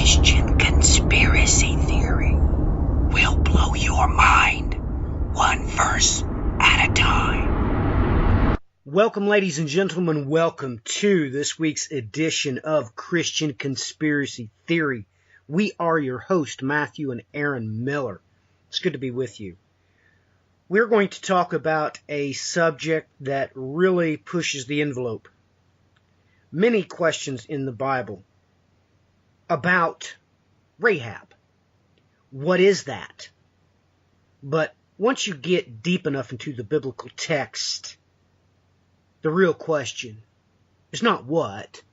Christian conspiracy theory will blow your mind, one verse at a time. Welcome, ladies and gentlemen. Welcome to this week's edition of Christian Conspiracy Theory. We are your hosts, Matthew and Aaron Miller. It's good to be with you. We're going to talk about a subject that really pushes the envelope. Many questions in the Bible about Rahab. What is that? But once you get deep enough into the biblical text, the real question is not what,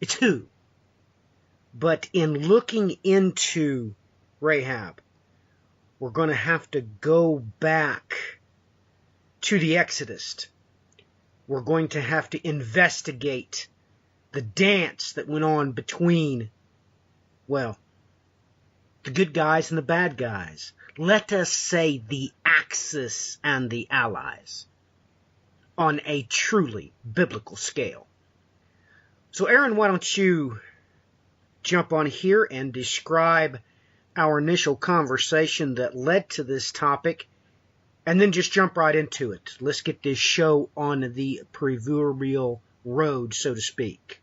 it's who. But in looking into Rahab, we're going to have to go back to the Exodus. We're going to have to investigate the dance that went on between, well, the good guys and the bad guys. Let us say the Axis and the Allies on a truly biblical scale. So Aaron, why don't you jump on here and describe our initial conversation that led to this topic, and then just jump right into it. Let's get this show on the proverbial road, so to speak.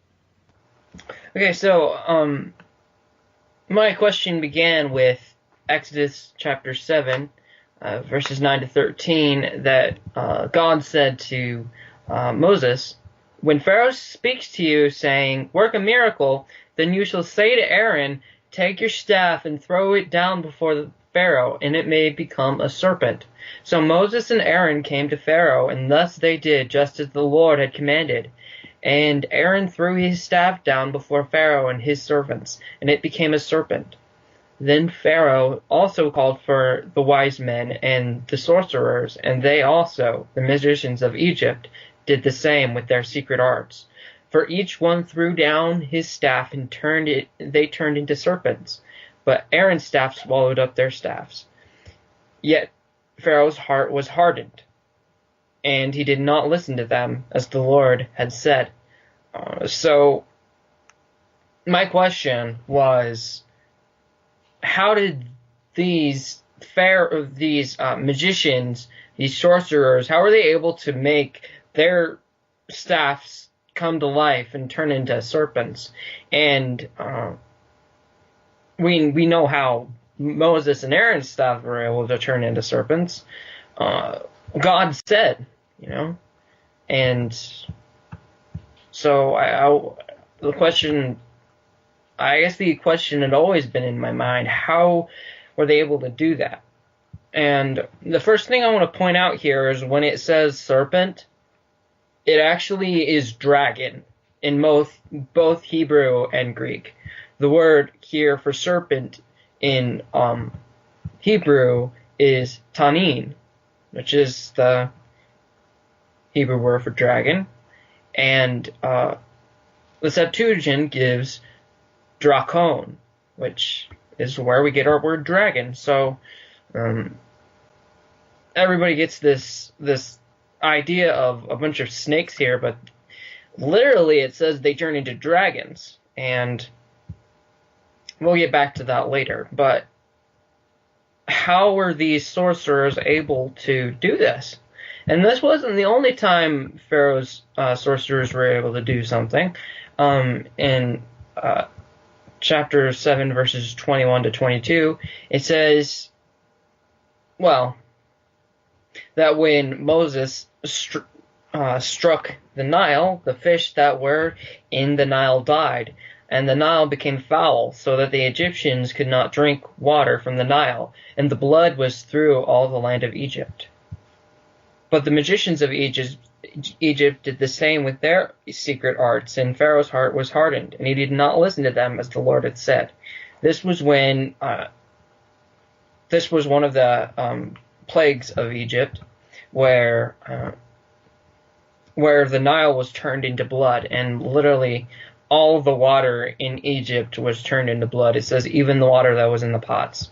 Okay, so my question began with Exodus chapter 7, verses 9 to 13, that God said to Moses, "When Pharaoh speaks to you, saying, 'Work a miracle,' then you shall say to Aaron, 'Take your staff and throw it down before the Pharaoh, and it may become a serpent.' So Moses and Aaron came to Pharaoh, and thus they did, just as the Lord had commanded. And Aaron threw his staff down before Pharaoh and his servants, and it became a serpent. Then Pharaoh also called for the wise men and the sorcerers, and they also, the magicians of Egypt, did the same with their secret arts. For each one threw down his staff and they turned into serpents. But Aaron's staff swallowed up their staffs. Yet Pharaoh's heart was hardened, and he did not listen to them, as the Lord had said." So my question was, how did these magicians, these sorcerers, how were they able to make their staffs come to life and turn into serpents? And we know how Moses and Aaron's staff were able to turn into serpents. God said, and so the question had always been in my mind: how were they able to do that? And the first thing I want to point out here is when it says serpent, it actually is dragon in both Hebrew and Greek. The word here for serpent in Hebrew is tanin, which is the Hebrew word for dragon. And the Septuagint gives drakon, which is where we get our word dragon. So everybody gets this idea of a bunch of snakes here, but literally it says they turn into dragons, and we'll get back to that later. But how were these sorcerers able to do this? And this wasn't the only time Pharaoh's sorcerers were able to do something. In chapter 7, verses 21 to 22, it says, that when Moses struck the Nile, the fish that were in the Nile died, and the Nile became foul, so that the Egyptians could not drink water from the Nile, and the blood was through all the land of Egypt. But the magicians of Egypt did the same with their secret arts, and Pharaoh's heart was hardened, and he did not listen to them as the Lord had said. This was when this was one of the plagues of Egypt, where the Nile was turned into blood, and literally all the water in Egypt was turned into blood. It says even the water that was in the pots.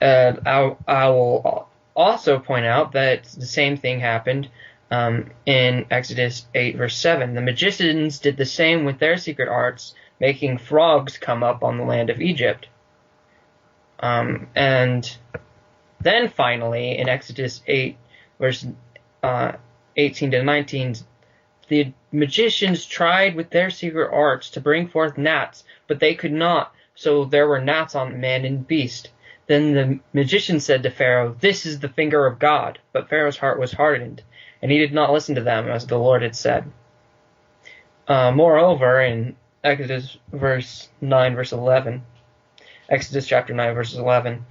I will also point out that the same thing happened in Exodus 8, verse 7. The magicians did the same with their secret arts, making frogs come up on the land of Egypt. And then finally, in Exodus 8, verse 18 to 19, the magicians tried with their secret arts to bring forth gnats, but they could not, so there were gnats on man and beast. Then the magician said to Pharaoh, "This is the finger of God." But Pharaoh's heart was hardened, and he did not listen to them, as the Lord had said. Moreover, in Exodus verse 9, verse 11, Exodus chapter 9, verse 11,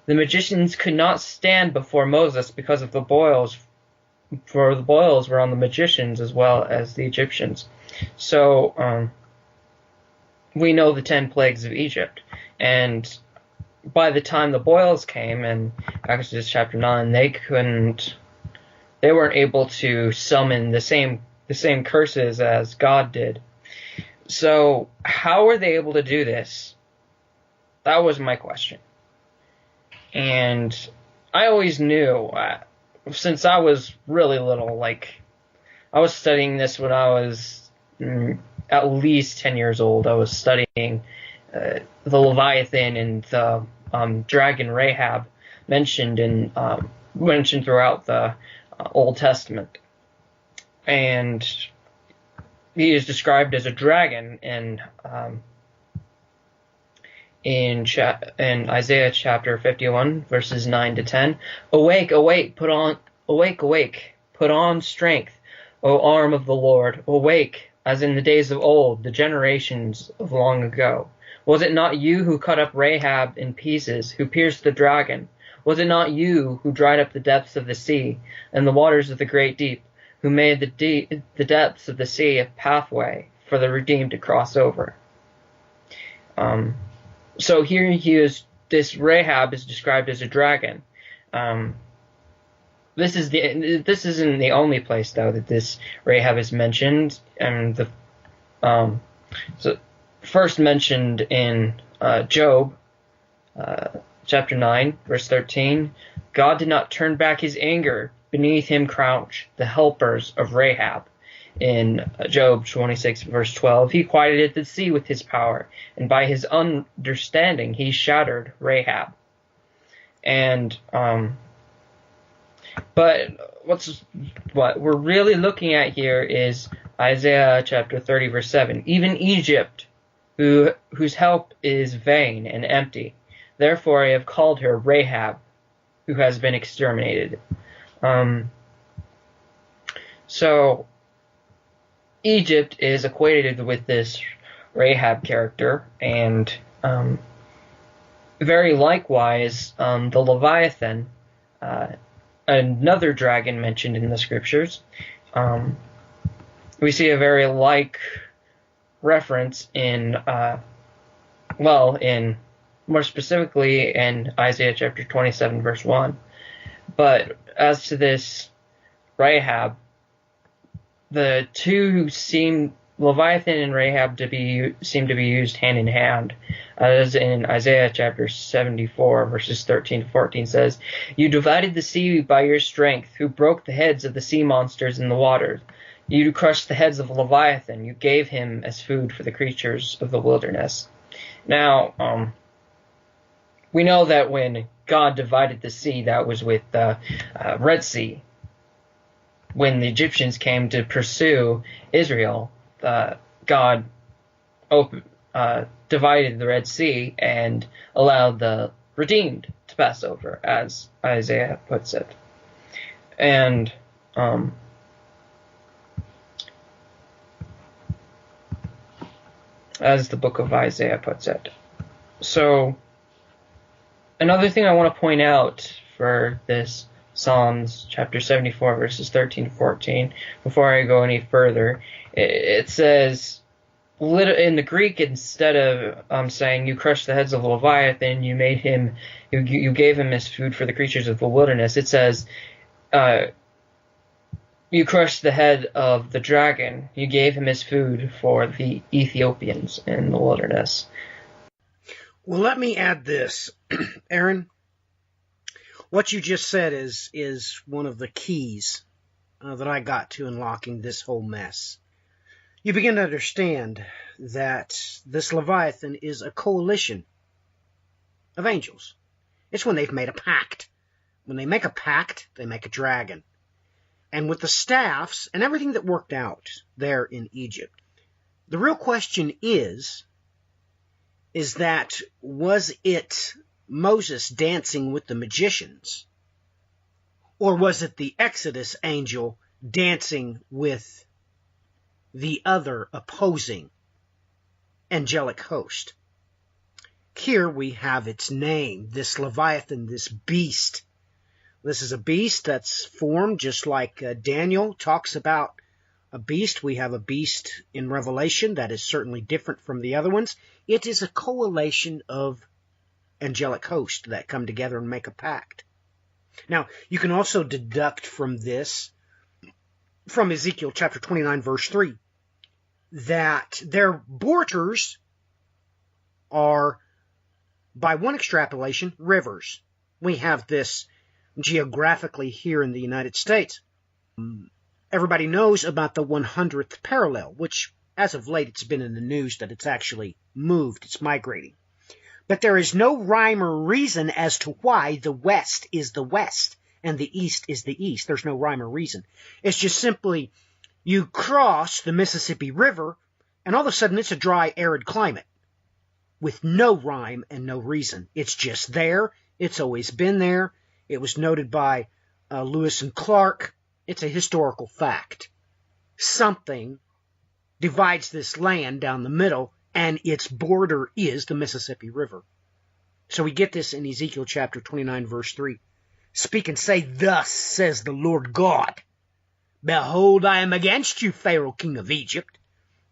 the magicians could not stand before Moses because of the boils, for the boils were on the magicians as well as the Egyptians. So we know the 10 plagues of Egypt, and by the time the boils came in Exodus chapter 9, they weren't able to summon the same curses as God did. So how were they able to do this? That was my question. And I always knew, since I was really little, like, I was studying this when I was at least 10 years old. I was studying the Leviathan and the dragon Rahab mentioned throughout the Old Testament. And he is described as a dragon in Isaiah chapter 51, verses 9 to 10. Awake, awake, put on strength, O arm of the Lord. Awake, as in the days of old, the generations of long ago. Was it not you who cut up Rahab in pieces, who pierced the dragon? Was it not you who dried up the depths of the sea and the waters of the great deep, who made the depths of the sea a pathway for the redeemed to cross over? So here this Rahab is described as a dragon. This isn't the only place, though, that this Rahab is mentioned, and so first mentioned in Job chapter 9, verse 13. God did not turn back his anger. Beneath him crouch the helpers of Rahab. In Job 26, verse 12, he quieted the sea with his power, and by his understanding he shattered Rahab. And but what we're really looking at here is Isaiah chapter 30, verse 7. Even Egypt, whose help is vain and empty, therefore I have called her Rahab, who has been exterminated. So Egypt is equated with this Rahab character, and very likewise, the Leviathan, another dragon mentioned in the scriptures. We see a very like reference in more specifically in Isaiah chapter 27, verse 1. But as to this Rahab, the two Leviathan and Rahab seem to be used hand in hand, as in Isaiah chapter 74, verses 13 to 14 says, "You divided the sea by your strength, who broke the heads of the sea monsters in the waters. You crushed the heads of Leviathan. You gave him as food for the creatures of the wilderness." Now, we know that when God divided the sea, that was with the Red Sea. When the Egyptians came to pursue Israel, God divided the Red Sea and allowed the redeemed to pass over, as Isaiah puts it. And as the book of Isaiah puts it. So another thing I want to point out for this Psalms chapter 74, verses 13 to 14, before I go any further, it says, in the Greek, instead of saying you crushed the heads of Leviathan, you gave him as food for the creatures of the wilderness, it says, you crushed the head of the dragon, you gave him as food for the Ethiopians in the wilderness. Well, let me add this, Aaron. What you just said is one of the keys that I got to unlocking this whole mess. You begin to understand that this Leviathan is a coalition of angels. It's when they've made a pact. When they make a pact, they make a dragon. And with the staffs and everything that worked out there in Egypt, the real question is that was it Moses dancing with the magicians? Or was it the Exodus angel dancing with the other opposing angelic host? Here we have its name, this Leviathan, this beast. This is a beast that's formed just like Daniel talks about a beast. We have a beast in Revelation that is certainly different from the other ones. It is a coalition of angelic hosts that come together and make a pact. Now, you can also deduct from this, from Ezekiel chapter 29, verse 3, that their borders are, by one extrapolation, rivers. We have this geographically here in the United States. Everybody knows about the 100th parallel, which, as of late, it's been in the news that it's actually moved, it's migrating. But there is no rhyme or reason as to why the West is the West and the East is the East. There's no rhyme or reason. It's just simply you cross the Mississippi River, and all of a sudden it's a dry, arid climate with no rhyme and no reason. It's just there. It's always been there. It was noted by Lewis and Clark. It's a historical fact. Something divides this land down the middle, and its border is the Mississippi River. So we get this in Ezekiel chapter 29, verse 3. Speak and say, Thus says the Lord God, Behold, I am against you, Pharaoh, king of Egypt,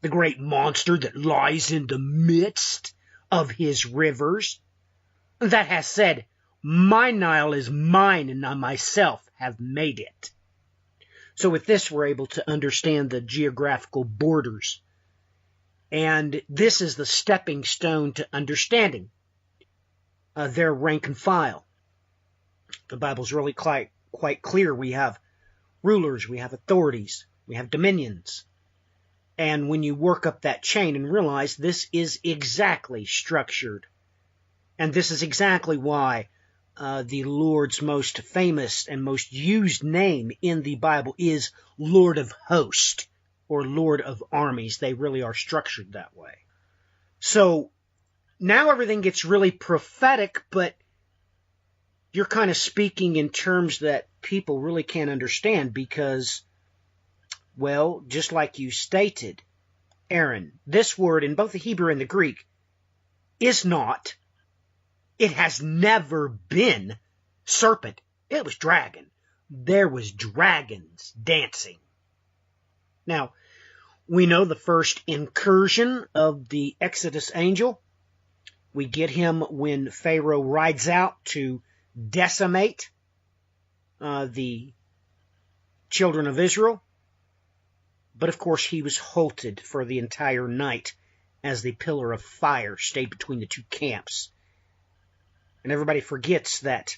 the great monster that lies in the midst of his rivers, that has said, My Nile is mine, and I myself have made it. So with this, we're able to understand the geographical borders. And this is the stepping stone to understanding their rank and file. The Bible's really quite clear. We have rulers, we have authorities, we have dominions. And when you work up that chain and realize this is exactly structured, and this is exactly why the Lord's most famous and most used name in the Bible is Lord of Hosts or Lord of Armies. They really are structured that way. So now everything gets really prophetic, but you're kind of speaking in terms that people really can't understand because, well, just like you stated, Aaron, this word in both the Hebrew and the Greek is not, it has never been serpent. It was dragon. There was dragons dancing. Now, we know the first incursion of the Exodus angel. We get him when Pharaoh rides out to decimate the children of Israel. But of course, he was halted for the entire night as the pillar of fire stayed between the two camps. And everybody forgets that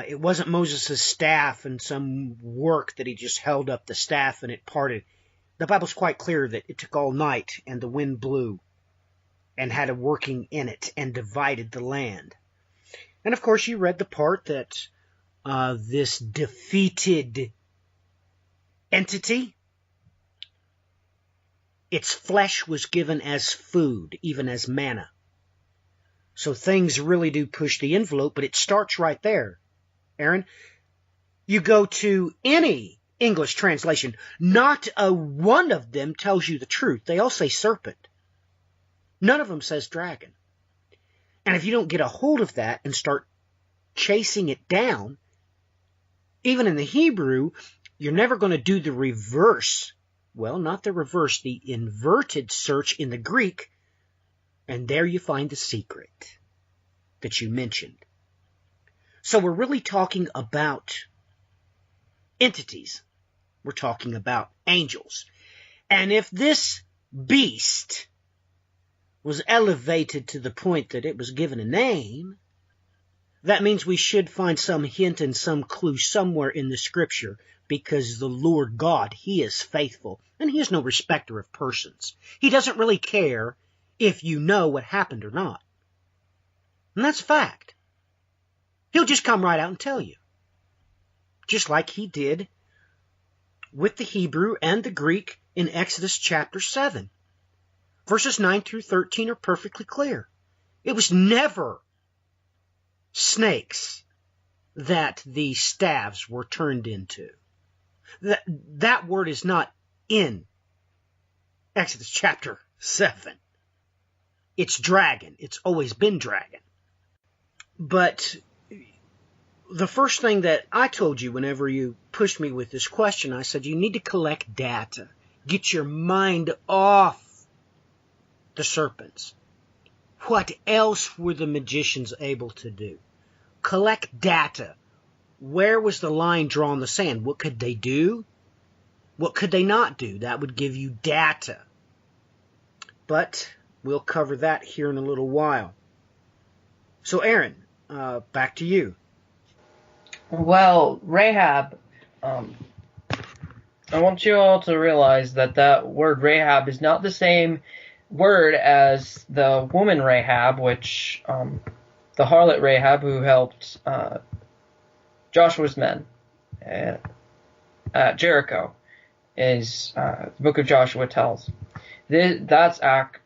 it wasn't Moses' staff and some work that he just held up the staff and it parted. The Bible's quite clear that it took all night and the wind blew and had a working in it and divided the land. And of course, you read the part that this defeated entity, its flesh was given as food, even as manna. So things really do push the envelope, but it starts right there. Aaron, you go to any English translation, not a one of them tells you the truth. They all say serpent. None of them says dragon. And if you don't get a hold of that and start chasing it down, even in the Hebrew, you're never going to do the reverse. Well, not the reverse, the inverted search in the Greek. And there you find the secret that you mentioned. So we're really talking about entities. We're talking about angels. And if this beast was elevated to the point that it was given a name, that means we should find some hint and some clue somewhere in the Scripture because the Lord God, He is faithful, and He is no respecter of persons. He doesn't really care if you know what happened or not. And that's a fact. He'll just come right out and tell you. Just like He did with the Hebrew and the Greek in Exodus chapter 7. Verses 9 through 13 are perfectly clear. It was never snakes that the staves were turned into. That word is not in Exodus chapter 7. It's dragon. It's always been dragon. But the first thing that I told you whenever you pushed me with this question, I said you need to collect data. Get your mind off the serpents. What else were the magicians able to do? Collect data. Where was the line drawn in the sand? What could they do? What could they not do? That would give you data. But we'll cover that here in a little while. So Aaron, back to you. Well, Rahab, I want you all to realize that word Rahab is not the same word as the woman Rahab, which the harlot Rahab who helped Joshua's men at Jericho, is the book of Joshua tells. That's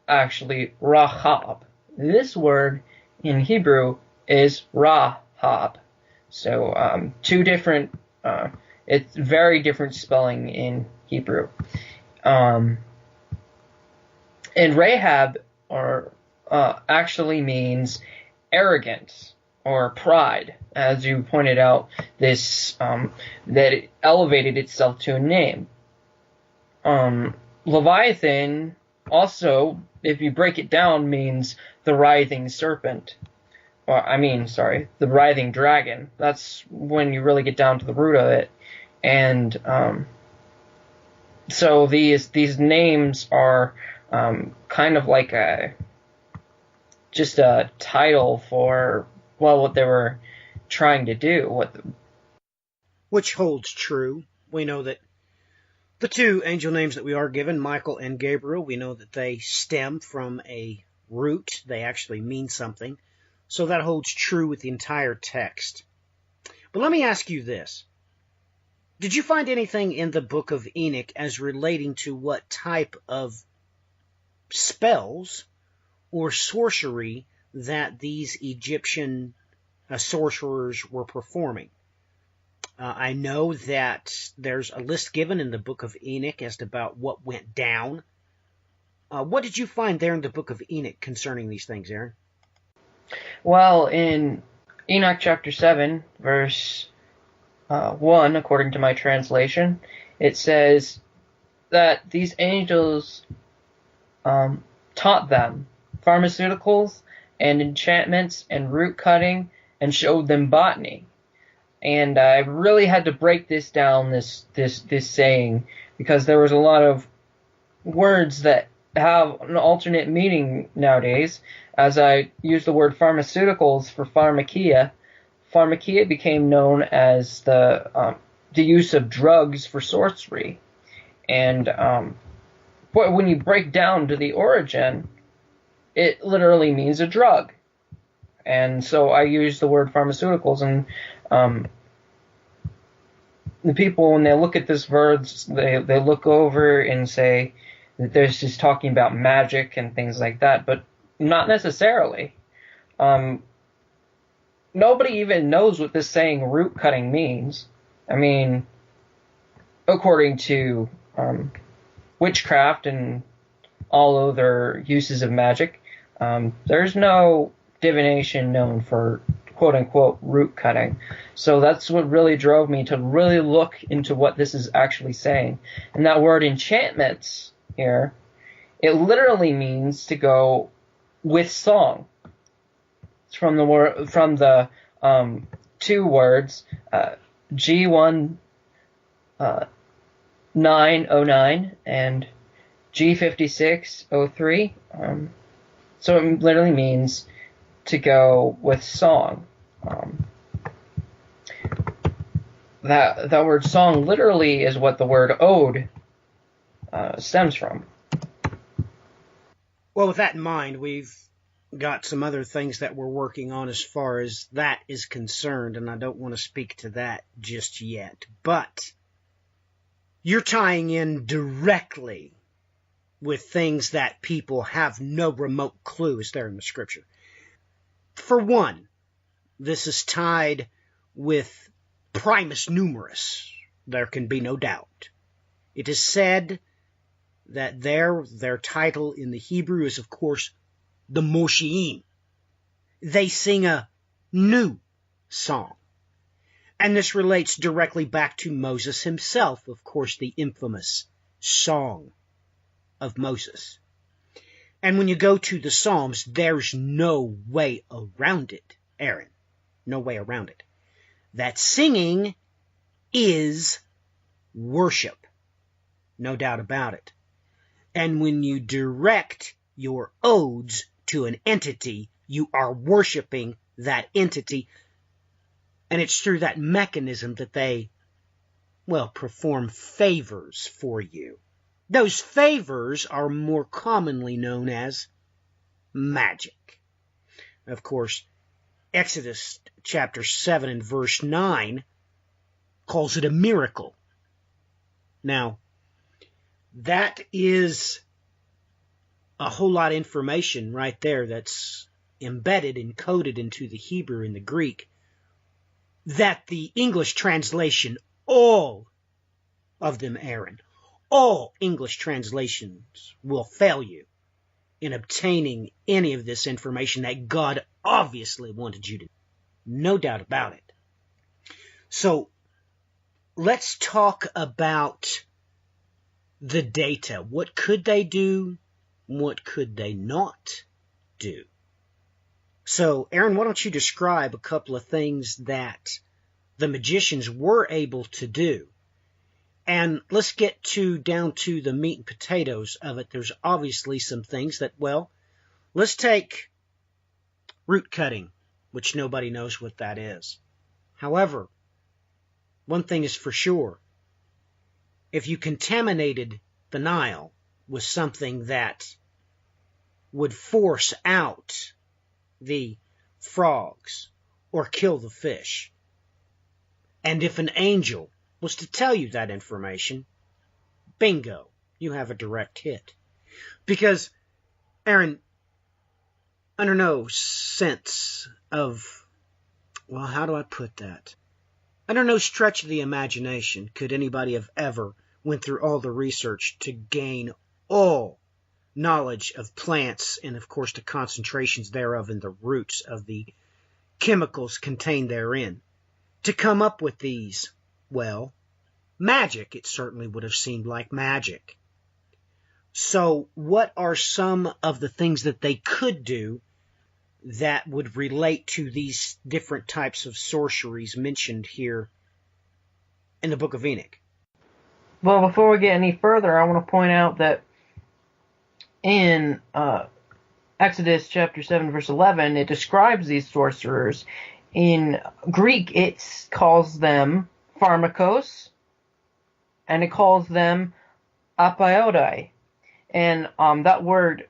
actually Rahab. This word in Hebrew is Rahab. So two different, it's very different spelling in Hebrew. And Rahab actually means arrogance or pride, as you pointed out. This that it elevated itself to a name. Leviathan also, if you break it down, means the writhing serpent. The writhing dragon. That's when you really get down to the root of it. And so these names are kind of like just a title for what they were trying to do. Which holds true. We know that the two angel names that we are given, Michael and Gabriel, we know that they stem from a root. They actually mean something. So that holds true with the entire text. But let me ask you this. Did you find anything in the book of Enoch as relating to what type of spells or sorcery that these Egyptian sorcerers were performing? I know that there's a list given in the book of Enoch as to about what went down. What did you find there in the book of Enoch concerning these things, Aaron? Well, in Enoch chapter 7, verse 1, according to my translation, it says that these angels taught them pharmaceuticals and enchantments and root cutting and showed them botany. And I really had to break this down, this saying, because there was a lot of words that have an alternate meaning nowadays. As I use the word pharmaceuticals for pharmakia, pharmakia became known as the use of drugs for sorcery. And but when you break down to the origin, it literally means a drug. And so I use the word pharmaceuticals, and the people, when they look at this verse, they look over and say that there's just talking about magic and things like that, but not necessarily. Nobody even knows what this saying root cutting means. I mean, according to witchcraft and all other uses of magic, there's no divination known for quote-unquote root cutting. So that's what really drove me to really look into what this is actually saying. And that word enchantments here, it literally means to go with song. It's from the two words G1 909 and G5603. So it literally means to go with song. that word song literally is what the word ode stems from. Well, with that in mind, we've got some other things that we're working on as far as that is concerned, and I don't want to speak to that just yet. But you're tying in directly with things that people have no remote clue is there in the scripture. For one, this is tied with primus numerus. There can be no doubt. It is said that their title in the Hebrew is, of course, the Mosheim. They sing a new song. And this relates directly back to Moses himself, of course, the infamous Song of Moses. And when you go to the Psalms, there's no way around it, Aaron. No way around it. That singing is worship. No doubt about it. And when you direct your odes to an entity, you are worshiping that entity. And it's through that mechanism that they, well, perform favors for you. Those favors are more commonly known as magic. Of course, Exodus chapter 7 and verse 9 calls it a miracle. Now, that is a whole lot of information right there that's embedded, encoded into the Hebrew and the Greek, that the English translation, all of them, Aaron, all English translations will fail you in obtaining any of this information that God obviously wanted you to. No doubt about it. So let's talk about the data. What could they do? What could they not do? So, Aaron, why don't you describe a couple of things that the magicians were able to do? And let's get down to the meat and potatoes of it. There's obviously some things that, well, let's take root cutting, which nobody knows what that is. However, one thing is for sure. If you contaminated the Nile with something that would force out the frogs or kill the fish, and if an angel was to tell you that information, bingo, you have a direct hit. Because, Aaron, under no sense of, well, how do I put that? Under no stretch of the imagination could anybody have ever went through all the research to gain all knowledge of plants and, of course, the concentrations thereof and the roots of the chemicals contained therein, to come up with these, well, magic. It certainly would have seemed like magic. So what are some of the things that they could do that would relate to these different types of sorceries mentioned here in the Book of Enoch? Well, before we get any further, I want to point out that in Exodus chapter 7, verse 11, it describes these sorcerers. In Greek, it calls them pharmakos, and it calls them apaiodai. And that word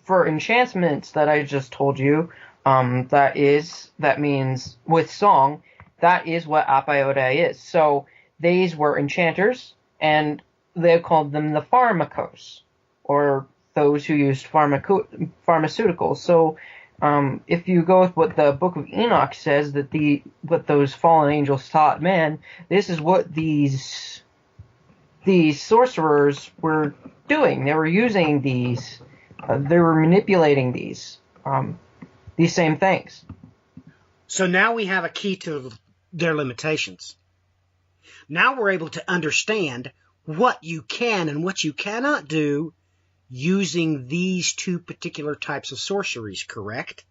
for enchantments that I just told you, that means with song, that is what apaiodai is. So these were enchanters, and they called them the pharmakos, or those who used pharmaceuticals. So if you go with what the Book of Enoch says, that what those fallen angels taught man, this is what these sorcerers were doing. They were using these, they were manipulating these same things. So now we have a key to their limitations. Now we're able to understand what you can and what you cannot do using these two particular types of sorceries, correct?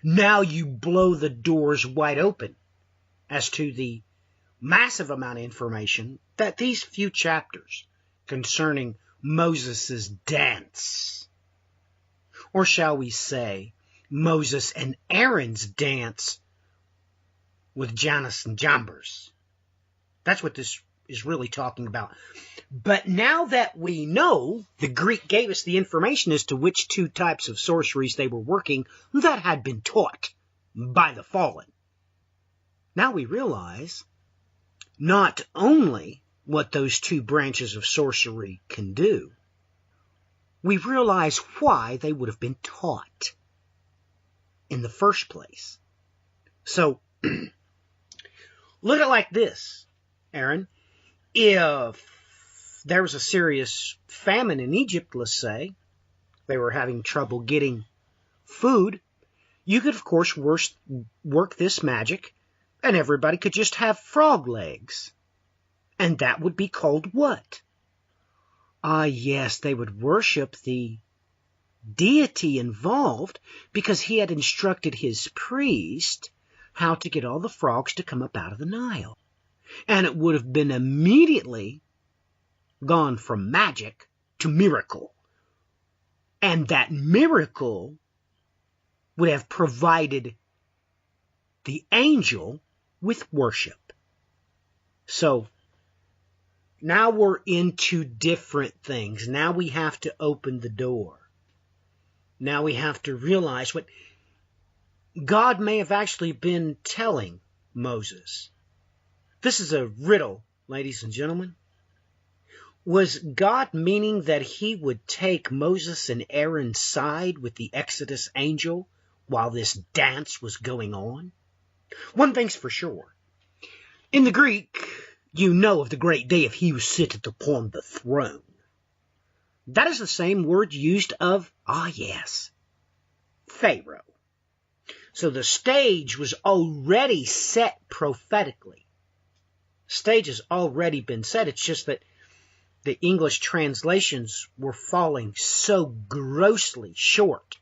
Now you blow the doors wide open as to the massive amount of information that these few chapters concerning Moses' dance, or shall we say Moses and Aaron's dance, with Janus and Jambres. That's what this is really talking about. But now that we know, the Greek gave us the information as to which two types of sorceries they were working that had been taught by the fallen. Now we realize not only what those two branches of sorcery can do, we realize why they would have been taught in the first place. So, look at it like this, Aaron. If there was a serious famine in Egypt, let's say, they were having trouble getting food, you could, of course, work this magic, and everybody could just have frog legs. And that would be called what? Yes, they would worship the deity involved because he had instructed his priest how to get all the frogs to come up out of the Nile. And it would have been immediately gone from magic to miracle. And that miracle would have provided the angel with worship. So, now we're into different things. Now we have to open the door. Now we have to realize what God may have actually been telling Moses. This is a riddle, ladies and gentlemen. Was God meaning that he would take Moses and Aaron's side with the Exodus angel while this dance was going on? One thing's for sure. In the Greek, you know of the great day if he who sitteth upon the throne. That is the same word used of, Pharaoh. So the stage was already set prophetically. Stage has already been set. It's just that the English translations were falling so grossly short.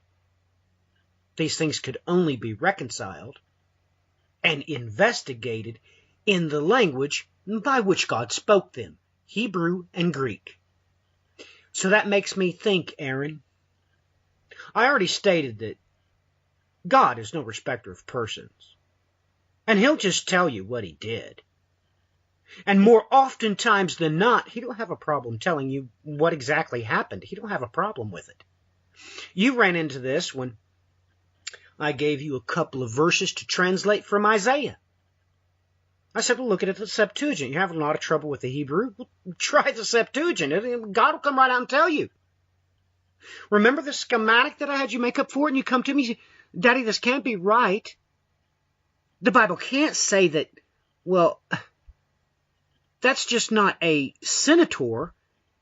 These things could only be reconciled and investigated in the language by which God spoke them, Hebrew and Greek. So that makes me think, Aaron, I already stated that God is no respecter of persons, and he'll just tell you what he did. And more oftentimes than not, he don't have a problem telling you what exactly happened. He don't have a problem with it. You ran into this when I gave you a couple of verses to translate from Isaiah. I said, well, look at the Septuagint. You're having a lot of trouble with the Hebrew. Well, try the Septuagint. God will come right out and tell you. Remember the schematic that I had you make up for it? And you come to me and say, Daddy, this can't be right. The Bible can't say that, well, that's just not a senator.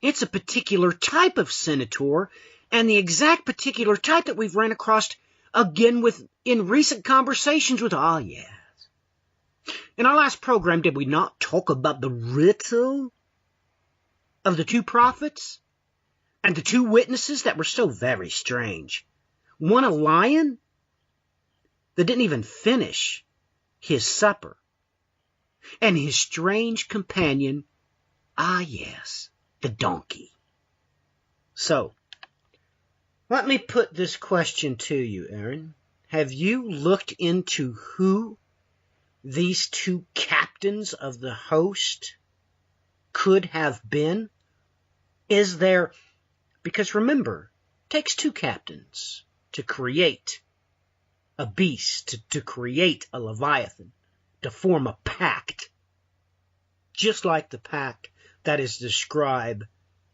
It's a particular type of senator, and the exact particular type that we've ran across again in recent conversations with, yes. In our last program, did we not talk about the riddle of the two prophets and the two witnesses that were so very strange? One a lion that didn't even finish his supper, and his strange companion, yes, the donkey. So, let me put this question to you, Aaron. Have you looked into who these two captains of the host could have been? Is there, because remember, it takes two captains to create a beast, to create a Leviathan, to form a pact, just like the pact that is described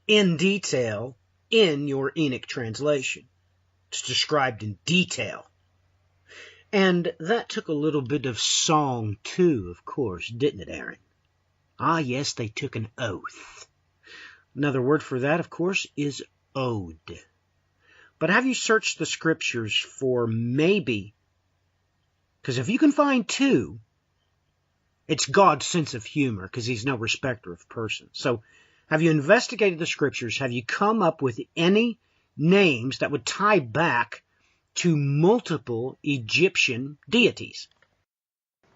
in detail in your Enoch translation. It's described in detail. And that took a little bit of song too, of course, didn't it, Aaron? Yes, they took an oath. Another word for that, of course, is ode. But have you searched the scriptures for maybe, because if you can find two, it's God's sense of humor, because he's no respecter of persons. So have you investigated the scriptures? Have you come up with any names that would tie back to multiple Egyptian deities?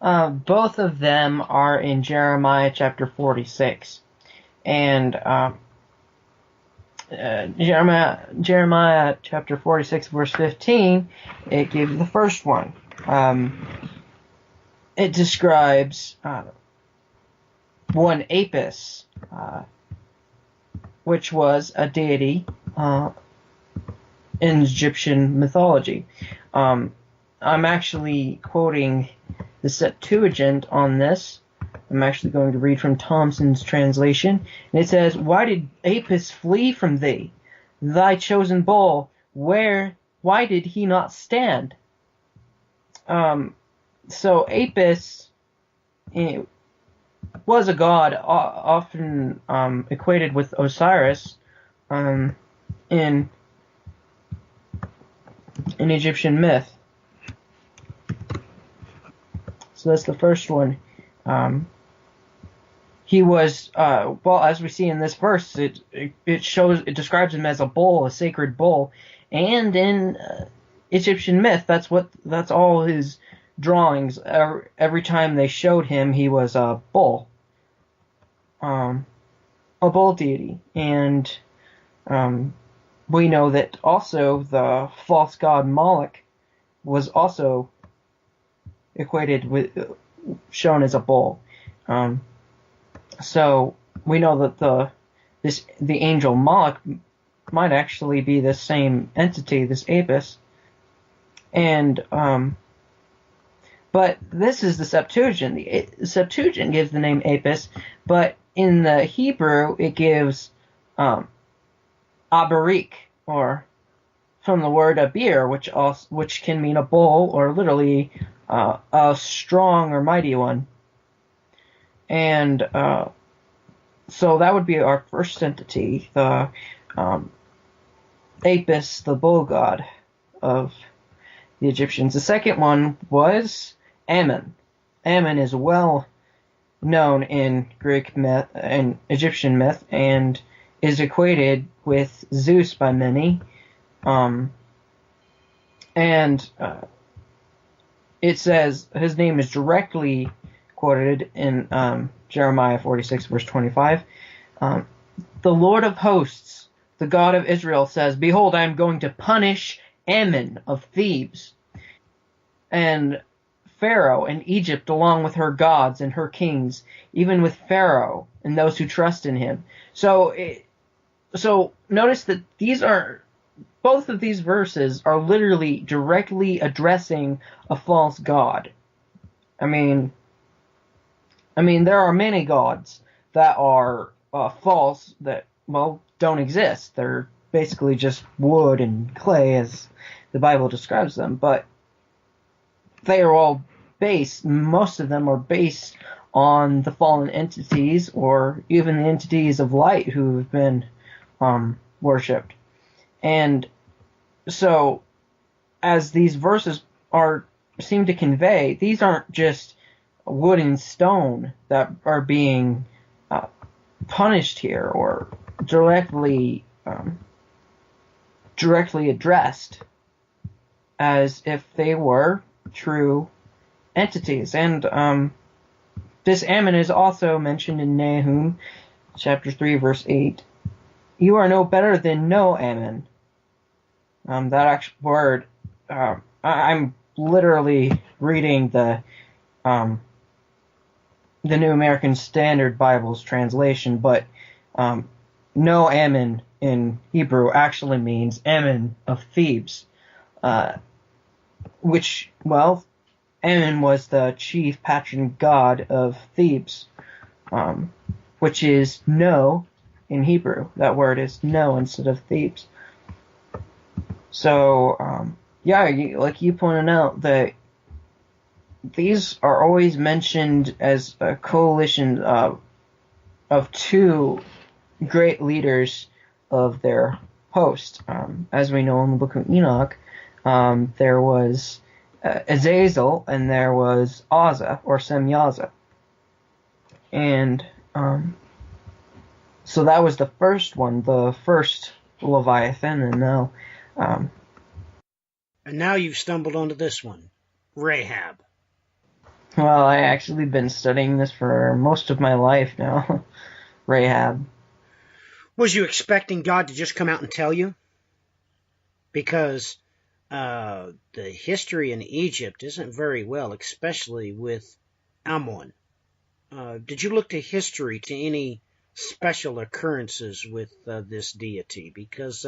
Both of them are in Jeremiah chapter 46. And Jeremiah chapter 46, verse 15, it gives the first one. it describes one Apis, which was a deity in Egyptian mythology. I'm actually quoting the Septuagint on this. I'm actually going to read from Thompson's translation. And it says, "Why did Apis flee from thee? Thy chosen bull, why did he not stand?" So Apis was a god often equated with Osiris in Egyptian myth. So that's the first one. He was, well, as we see in this verse, it describes him as a bull, a sacred bull, and in Egyptian myth, that's all his drawings. Every time they showed him, he was a bull deity, and we know that also the false god Moloch was also equated with, shown as a bull. So we know that the angel Moloch might actually be the same entity, this Apis. And but this is the Septuagint. The Septuagint gives the name Apis, but in the Hebrew it gives Abarik, or from the word abir, which can mean a bull, or literally a strong or mighty one. And so that would be our first entity, the Apis, the bull god of the Egyptians. The second one was Ammon. Ammon is well known in Greek myth and Egyptian myth, and is equated with Zeus by many. It says his name is directly quoted in Jeremiah 46, verse 25. The Lord of hosts, the God of Israel, says, "Behold, I am going to punish Ammon of Thebes, and Pharaoh and Egypt along with her gods and her kings, even with Pharaoh and those who trust in him." So notice that both of these verses are literally directly addressing a false god. I mean, there are many gods that are false, that, well, don't exist. They're basically just wood and clay, as the Bible describes them. But they are all most of them are based on the fallen entities, or even the entities of light who have been worshipped. And so, as these verses seem to convey, these aren't just wood and stone that are being punished here, or directly addressed as if they were true entities. And this Ammon is also mentioned in Nahum chapter 3, verse 8. "You are no better than no Ammon." That actual word, I'm literally reading the New American Standard Bible's translation, but no Ammon in Hebrew actually means Ammon of Thebes, which, well, Ammon was the chief patron god of Thebes, which is no in Hebrew. That word is no instead of Thebes. So, like you pointed out, that these are always mentioned as a coalition of two great leaders of their host. As we know in the book of Enoch, there was Azazel, and there was Azza, or Semyaza. And so that was the first one, the first Leviathan, and now you've stumbled onto this one, Rahab. Well, I actually been studying this for most of my life now. Rahab. Was you expecting God to just come out and tell you? Because the history in Egypt isn't very well, especially with Ammon. Did you look to history to any special occurrences with this deity? Because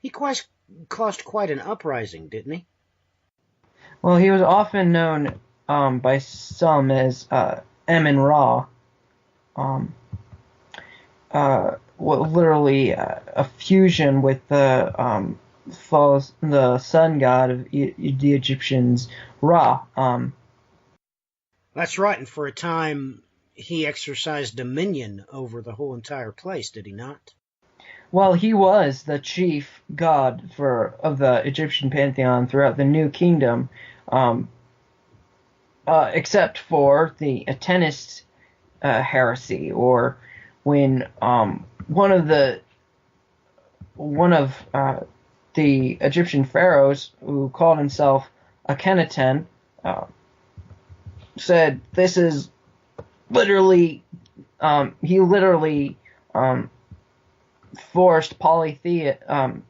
he caused quite an uprising, didn't he? Well, he was often known by some as Amun-Ra, literally a fusion with the sun god of the Egyptians, Ra. That's right, and for a time he exercised dominion over the whole entire place, did he not? Well, he was the chief god of the Egyptian pantheon throughout the New Kingdom, except for the Attenist heresy, or when one of the Egyptian pharaohs, who called himself Akhenaten, said this is literally he literally forced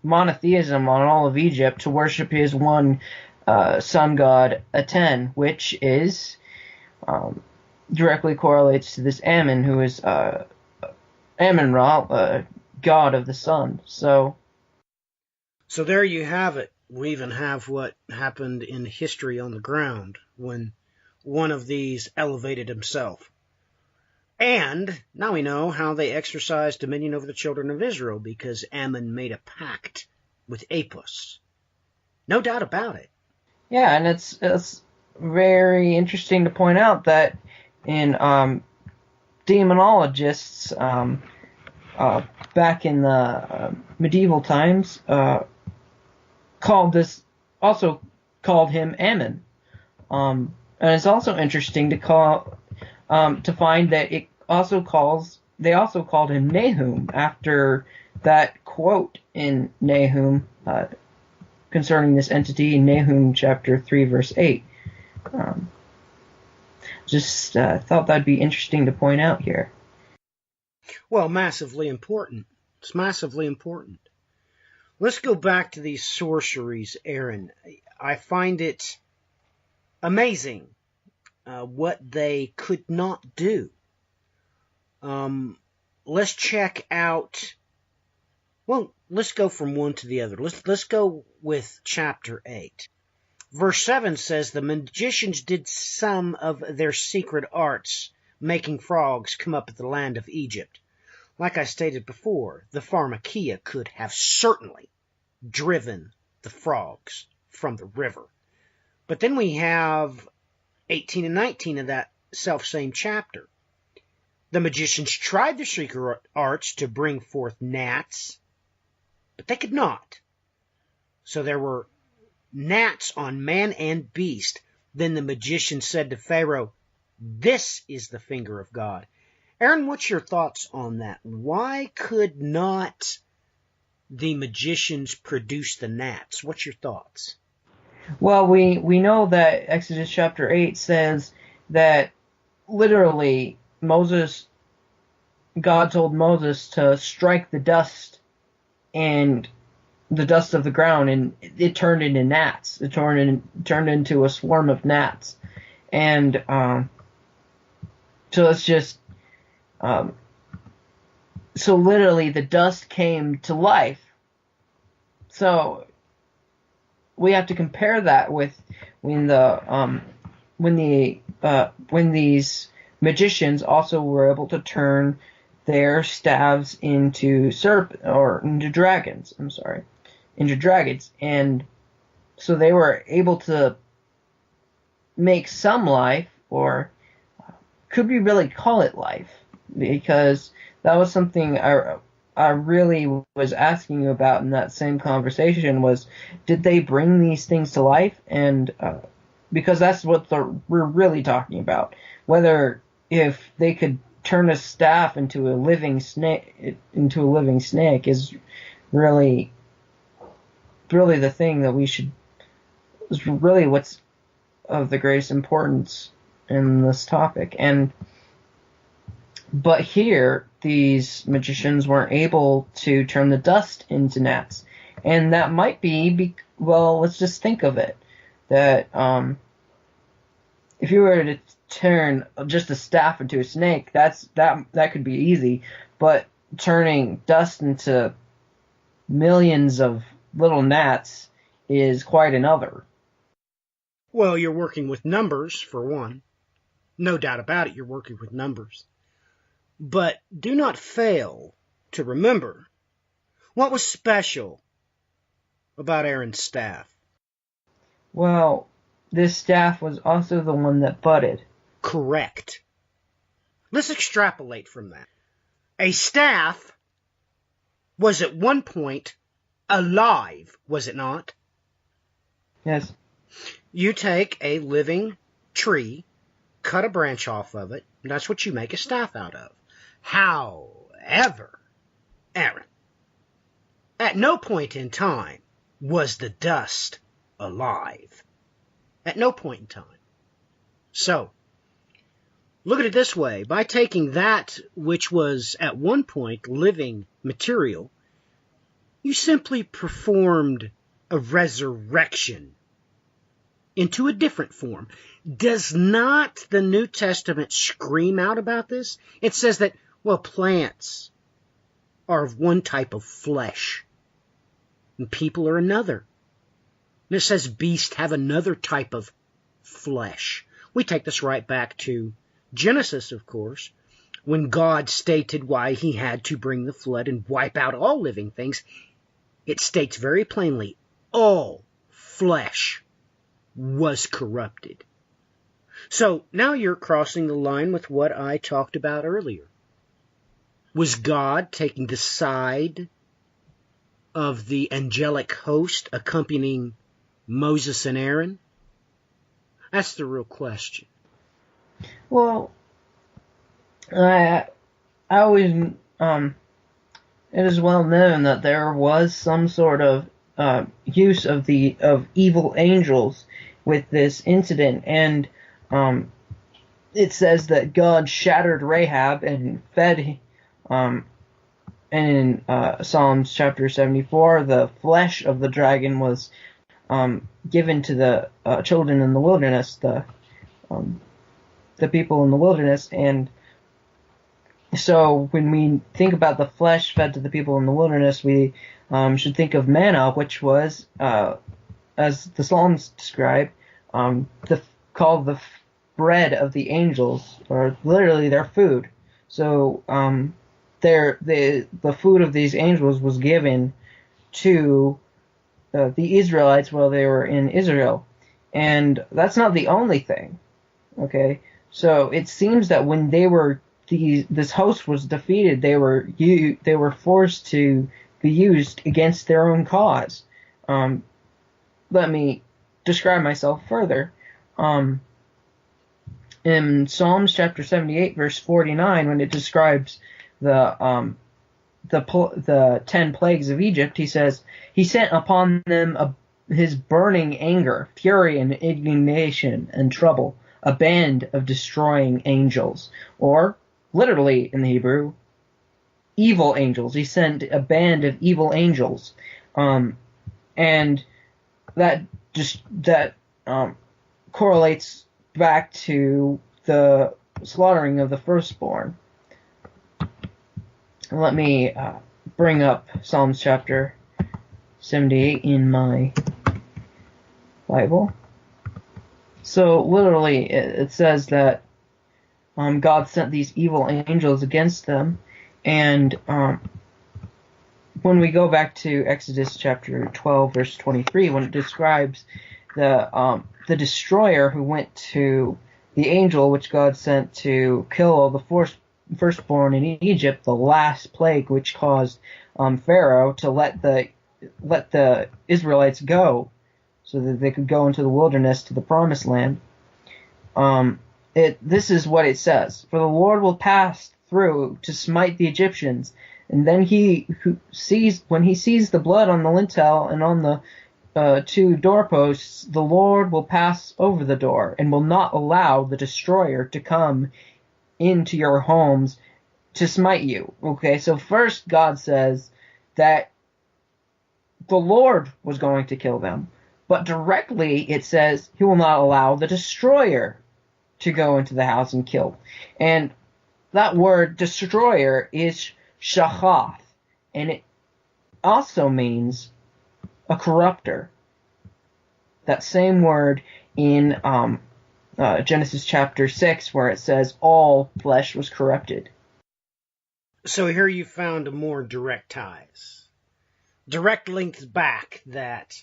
monotheism on all of Egypt to worship his one sun god Aten, which is directly correlates to this Ammon, who is Amun-Ra, god of the sun. So there you have it. We even have what happened in history on the ground when one of these elevated himself. And now we know how they exercised dominion over the children of Israel, because Ammon made a pact with Apis. No doubt about it. yeah, and it's very interesting to point out that in demonologists back in the medieval times called him Ammon. And it's also interesting to find that they also called him Nahum, after that quote in Nahum concerning this entity in Nahum chapter 3 verse 8. Just thought that'd be interesting to point out here. Well, massively important. It's massively important. Let's go back to these sorceries, Aaron. I find it amazing what they could not do. Let's check out. Well, let's go from one to the other. Let's go with chapter 8. Verse 7 says, the magicians did some of their secret arts, making frogs come up at the land of Egypt. Like I stated before, the pharmakia could have certainly driven the frogs from the river. But then we have 18 and 19 of that self-same chapter. The magicians tried their secret arts to bring forth gnats, but they could not. So there were gnats on man and beast. Then the magician said to Pharaoh, this is the finger of God. Aaron, what's your thoughts on that? Why could not the magicians produce the gnats? What's your thoughts? Well, we know that Exodus chapter 8 says that literally God told Moses to strike the dust and the dust of the ground, and it turned into gnats. It turned into a swarm of gnats. And so it's just so literally the dust came to life. So we have to compare that with when these magicians also were able to turn their staves into dragons. Into dragons, and so they were able to make some life, or could we really call it life? Because that was something I really was asking you about in that same conversation, was did they bring these things to life? And because that's what we're really talking about, whether if they could turn a staff into a living snake is really the thing that is really what's of the greatest importance in this topic. But here, these magicians weren't able to turn the dust into gnats. And that might well, let's just think of it. That if you were to turn just a staff into a snake, that could be easy, but turning dust into millions of little gnats is quite another. Well, you're working with numbers, for one. No doubt about it, you're working with numbers. But do not fail to remember what was special about Aaron's staff. Well, this staff was also the one that budded. Correct. Let's extrapolate from that. A staff was at one point alive, was it not? Yes. You take a living tree, cut a branch off of it, and that's what you make a staff out of. However, Aaron, at no point in time was the dust alive. At no point in time. So, look at it this way. By taking that which was at one point living material, you simply performed a resurrection into a different form. Does not the New Testament scream out about this? It says that, well, plants are of one type of flesh, and people are another. And it says beasts have another type of flesh. We take this right back to Genesis, of course, when God stated why he had to bring the flood and wipe out all living things. It states very plainly, all flesh was corrupted. So now you're crossing the line with what I talked about earlier. Was God taking the side of the angelic host accompanying Moses and Aaron? That's the real question. Well, I always, it is well known that there was some sort of use of evil angels with this incident, and it says that God shattered Rahab and fed, and in Psalms chapter 74, the flesh of the dragon was given to the children in the wilderness, the people in the wilderness. And so when we think about the flesh fed to the people in the wilderness, we should think of manna, which was, as the Psalms describe, called the bread of the angels, or literally their food. So the food of these angels was given to the Israelites while they were in Israel. And that's not the only thing. Okay? So it seems that when this host was defeated, they were forced to be used against their own cause. Let me describe myself further. In Psalms chapter 78, verse 49, when it describes the 10 plagues of Egypt, he says, "He sent upon them his burning anger, fury and indignation and trouble, a band of destroying angels." Or, literally in the Hebrew, evil angels. He sent a band of evil angels. And that correlates back to the slaughtering of the firstborn. Let me bring up Psalms chapter 78 in my Bible. So literally it says that God sent these evil angels against them, and when we go back to Exodus chapter 12 verse 23, when it describes the destroyer who went to the angel which God sent to kill all the firstborn in Egypt, the last plague which caused Pharaoh to let the Israelites go so that they could go into the wilderness to the promised land. This is what it says: "For the Lord will pass through to smite the Egyptians, and then when he sees the blood on the lintel and on the 2 doorposts, the Lord will pass over the door and will not allow the destroyer to come into your homes to smite you." Okay, so first God says that the Lord was going to kill them, but directly it says he will not allow the destroyer to go into the house and kill. And that word destroyer is shachath, and it also means a corrupter. That same word in Genesis chapter 6, where it says all flesh was corrupted. So here you found more direct ties. Direct links back that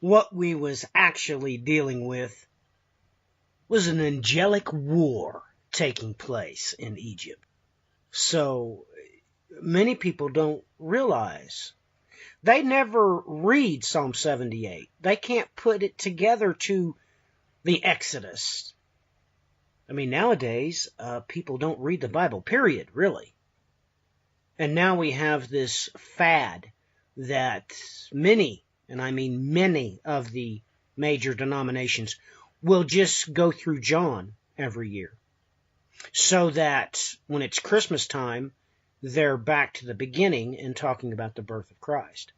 what we was actually dealing with was an angelic war taking place in Egypt. So many people don't realize. They never read Psalm 78. They can't put it together to the Exodus. I mean, nowadays, people don't read the Bible, period, really. And now we have this fad that many, and I mean many, of the major denominations will just go through John every year. So that when it's Christmas time, they're back to the beginning and talking about the birth of Christ.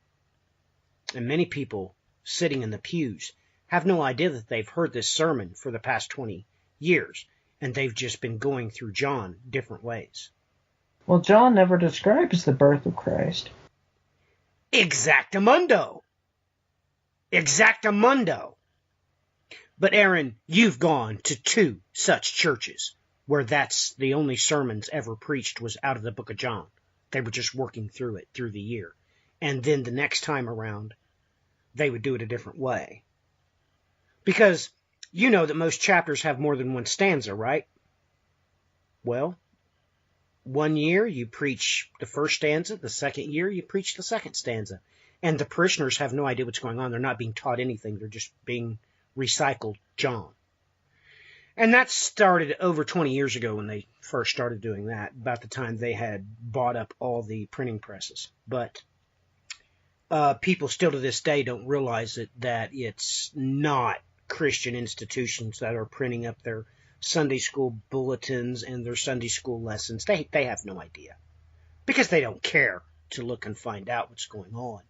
And many people sitting in the pews have no idea that they've heard this sermon for the past 20 years, and they've just been going through John different ways. Well, John never describes the birth of Christ. Exactamundo. Exactamundo. But Aaron, you've gone to 2 such churches where that's the only sermons ever preached was out of the book of John. They were just working through it through the year. And then the next time around, they would do it a different way. Because you know that most chapters have more than one stanza, right? Well, one year you preach the first stanza, the second year you preach the second stanza. And the parishioners have no idea what's going on. They're not being taught anything. They're just being recycled John. And that started over 20 years ago when they first started doing that, about the time they had bought up all the printing presses. But people still to this day don't realize that it's not Christian institutions that are printing up their Sunday school bulletins and their Sunday school lessons. They have no idea because they don't care to look and find out what's going on.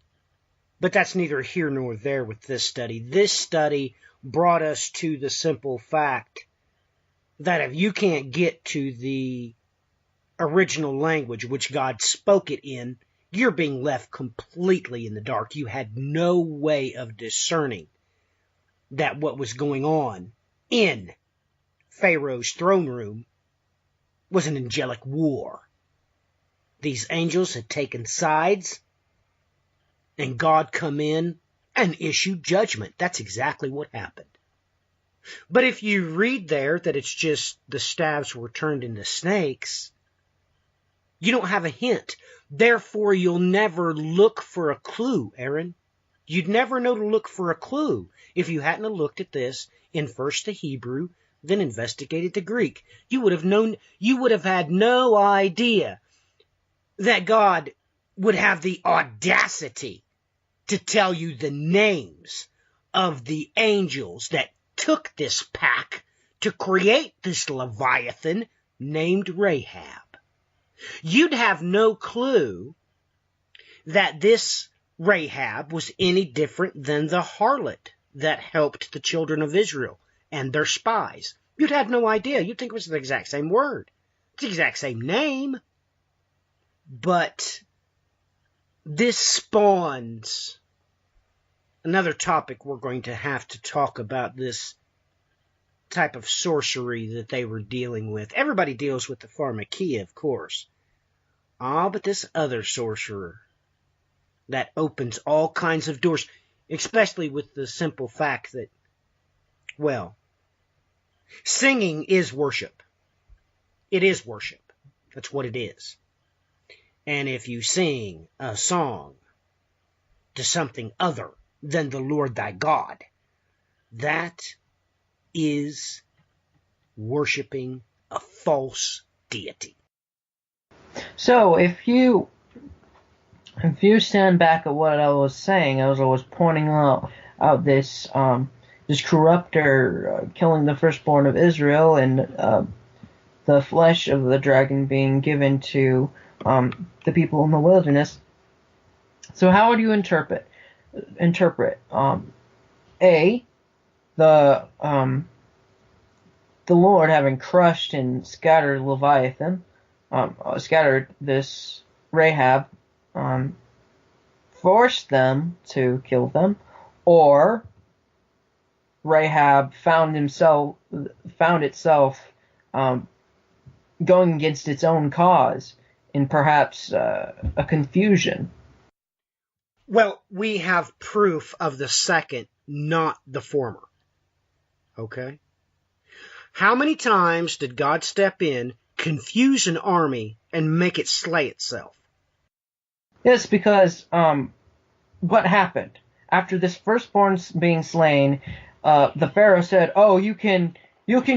But that's neither here nor there with this study. This study brought us to the simple fact that if you can't get to the original language which God spoke it in, you're being left completely in the dark. You had no way of discerning that what was going on in Pharaoh's throne room was an angelic war. These angels had taken sides, and God come in and issued judgment. That's exactly what happened. But if you read there that it's just the staves were turned into snakes, you don't have a hint. Therefore, you'll never look for a clue, Aaron. You'd never know to look for a clue if you hadn't looked at this in first the Hebrew, then investigated the Greek. You would have had no idea that God would have the audacity to tell you the names of the angels that took this pack to create this Leviathan named Rahab. You'd have no clue that this Rahab was any different than the harlot that helped the children of Israel and their spies. You'd have no idea. You'd think it was the exact same word. It's the exact same name. But this spawns another topic we're going to have to talk about, this type of sorcery that they were dealing with. Everybody deals with the pharmakia, of course. But this other sorcerer that opens all kinds of doors, especially with the simple fact that, well, singing is worship. It is worship. That's what it is. And if you sing a song to something other than the Lord thy God, that is worshiping a false deity. So if you stand back at what I was saying, I was pointing out this corrupter killing the firstborn of Israel, and the flesh of the dragon being given to the people in the wilderness. So how would you interpret the Lord, having crushed and scattered Leviathan, scattered this Rahab, forced them to kill them, or Rahab found itself going against its own cause in perhaps a confusion. Well, we have proof of the second, not the former. Okay? How many times did God step in, confuse an army, and make it slay itself? Yes, because what happened? After this firstborn being slain, the Pharaoh said, "Oh, you can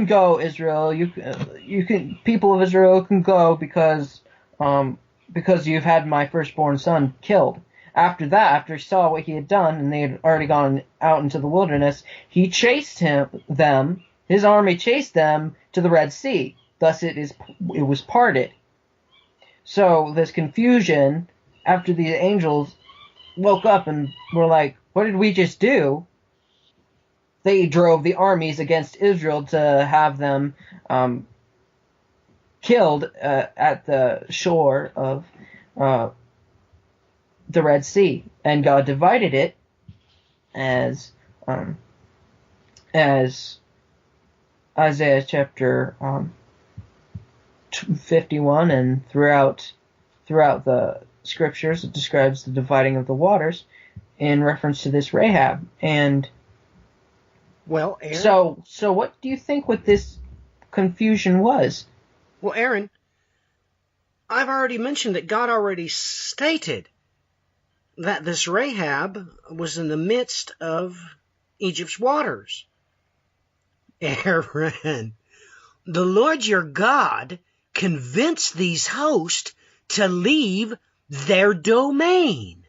go, Israel. You can, people of Israel can go because you've had my firstborn son killed." After that, after he saw what he had done, and they had already gone out into the wilderness, he chased them. His army chased them to the Red Sea. Thus, it was parted. So this confusion, after the angels woke up and were like, "What did we just do?" They drove the armies against Israel to have them killed at the shore of the Red Sea, and God divided it as Isaiah chapter 51 and throughout the scriptures it describes the dividing of the waters in reference to this Rahab. And well, Aaron, so what do you think what this confusion was? Well, Aaron, I've already mentioned that God already stated that this Rahab was in the midst of Egypt's waters. Aaron, the Lord your God convinced these hosts to leave their domain.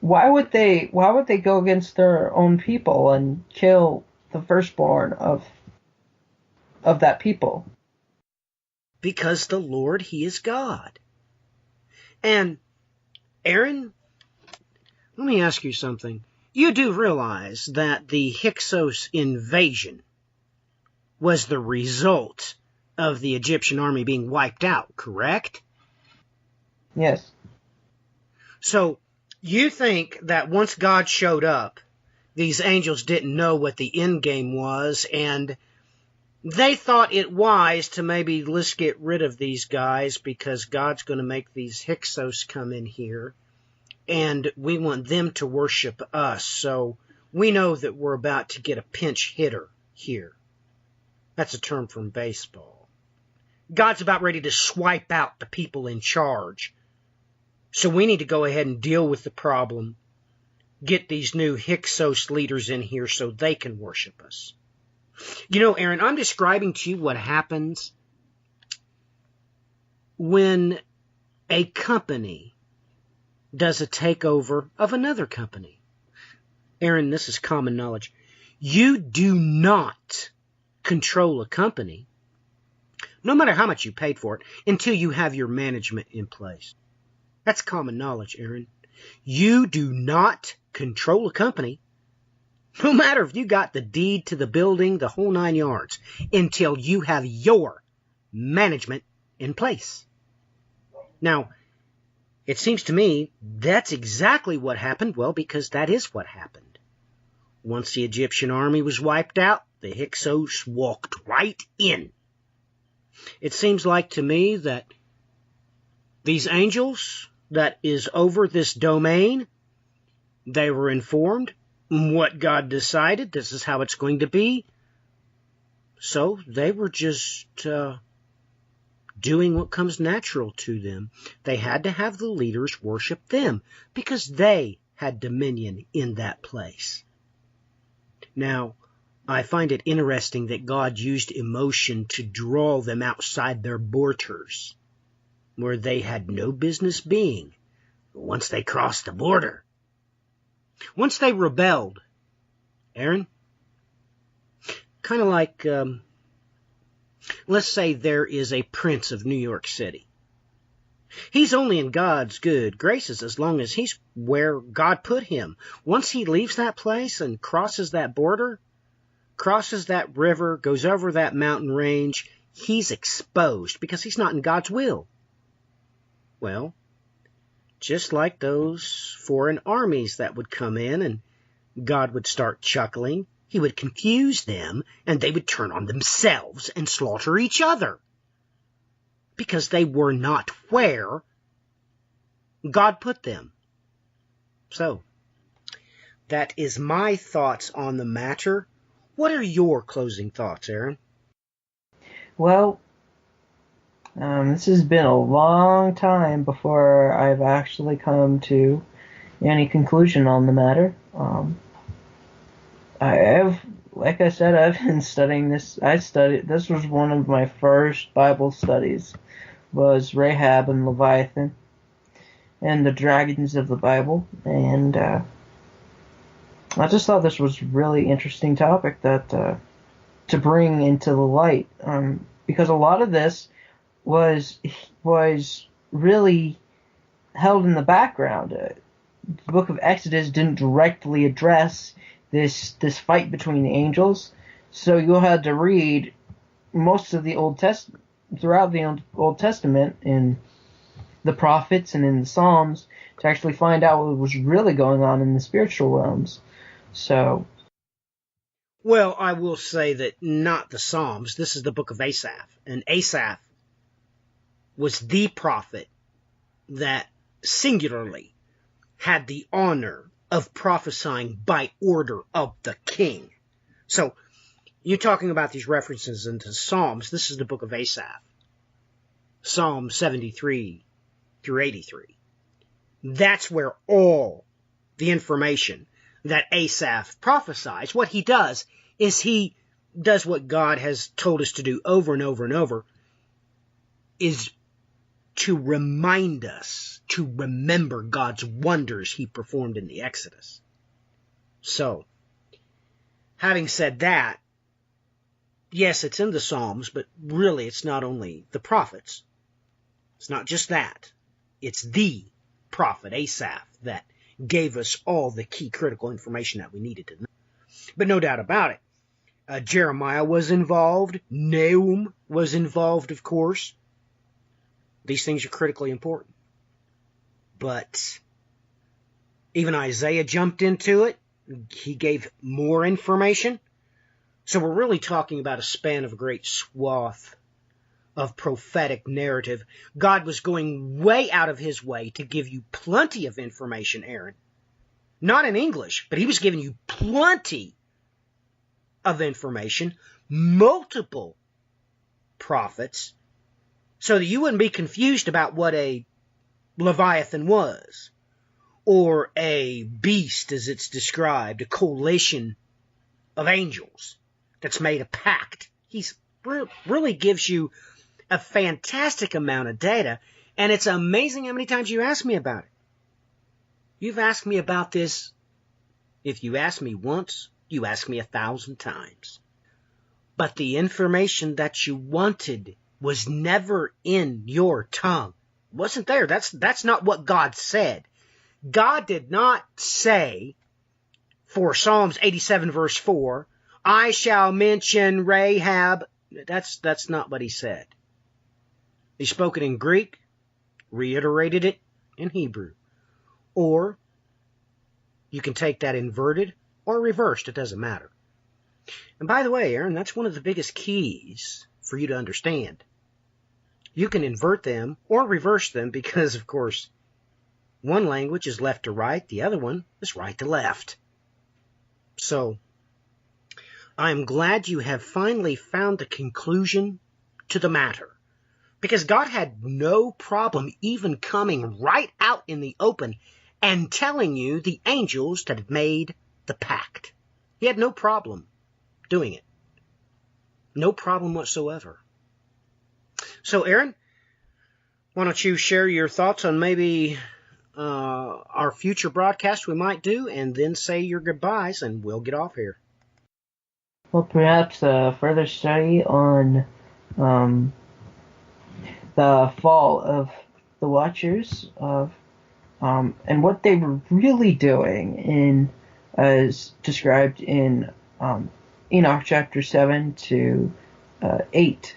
Why would they go against their own people and kill the firstborn of that people? Because the Lord, He is God. And Aaron, let me ask you something. You do realize that the Hyksos invasion was the result of the Egyptian army being wiped out, correct? Yes. So, you think that once God showed up, these angels didn't know what the end game was, and they thought it wise to maybe let's get rid of these guys because God's going to make these Hyksos come in here, and we want them to worship us, so we know that we're about to get a pinch hitter here. That's a term from baseball. God's about ready to swipe out the people in charge. So we need to go ahead and deal with the problem, get these new Hyksos leaders in here so they can worship us. You know, Aaron, I'm describing to you what happens when a company does a takeover of another company. Aaron, this is common knowledge. You do not control a company, no matter how much you paid for it, until you have your management in place. That's common knowledge, Aaron. You do not control a company, no matter if you got the deed to the building, the whole 9 yards, until you have your management in place. Now, it seems to me that's exactly what happened. Well, because that is what happened. Once the Egyptian army was wiped out, the Hyksos walked right in. It seems like to me that these angels that is over this domain, they were informed what God decided. This is how it's going to be. So they were just doing what comes natural to them. They had to have the leaders worship them because they had dominion in that place. Now, I find it interesting that God used emotion to draw them outside their borders, where they had no business being once they crossed the border. Once they rebelled, Aaron, kind of like, let's say there is a prince of New York City. He's only in God's good graces as long as he's where God put him. Once he leaves that place and crosses that border, crosses that river, goes over that mountain range, he's exposed because he's not in God's will. Well, just like those foreign armies that would come in and God would start chuckling, he would confuse them and they would turn on themselves and slaughter each other because they were not where God put them. So, that is my thoughts on the matter. What are your closing thoughts, Aaron? Well, this has been a long time before I've actually come to any conclusion on the matter. Like I said, I've been studying this. This was one of my first Bible studies, was Rahab and Leviathan and the dragons of the Bible. And I just thought this was a really interesting topic that to bring into the light, because a lot of this was really held in the background. The book of Exodus didn't directly address this fight between the angels, so you'll have to read most of the throughout the Old Testament in the prophets and in the Psalms to actually find out what was really going on in the spiritual realms. So, well, I will say that not the Psalms. This is the book of Asaph, and Asaph was the prophet that singularly had the honor of prophesying by order of the king. So, you're talking about these references into Psalms. This is the book of Asaph, Psalm 73 through 83. That's where all the information that Asaph prophesies, what he does is he does what God has told us to do over and over and over, is to remind us to remember God's wonders he performed in the Exodus. So, having said that, yes, it's in the Psalms, but really it's not only the prophets. It's not just that. It's the prophet Asaph that gave us all the key critical information that we needed to know. But no doubt about it, Jeremiah was involved. Nahum was involved, of course. These things are critically important. But even Isaiah jumped into it. He gave more information. So we're really talking about a span of a great swath of prophetic narrative. God was going way out of his way to give you plenty of information, Aaron. Not in English, but he was giving you plenty of information, multiple prophets, so that you wouldn't be confused about what a Leviathan was, or a beast as it's described, a coalition of angels that's made a pact. He's really gives you a fantastic amount of data, and it's amazing how many times you ask me about it. You've asked me about this. If you ask me once, you ask me 1,000 times. But the information that you wanted was never in your tongue. It wasn't there. That's not what God said. God did not say, for Psalms 87 verse 4, I shall mention Rahab. That's not what he said. He spoke it in Greek, reiterated it in Hebrew. Or you can take that inverted or reversed. It doesn't matter. And by the way, Aaron, that's one of the biggest keys for you to understand. You can invert them or reverse them because, of course, one language is left to right, the other one is right to left. So, I'm glad you have finally found the conclusion to the matter. Because God had no problem even coming right out in the open and telling you the angels that had made the pact. He had no problem doing it. No problem whatsoever. So, Aaron, why don't you share your thoughts on maybe our future broadcast we might do, and then say your goodbyes, and we'll get off here. Well, perhaps a further study on the fall of the Watchers and what they were really doing as described in Enoch chapter 7 to 8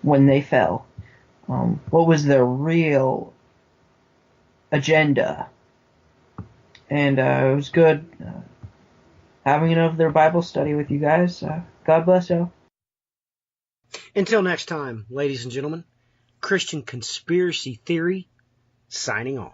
when they fell. What was their real agenda? And it was good having another Bible study with you guys. God bless y'all. Until next time, ladies and gentlemen, Christian Conspiracy Theory signing off.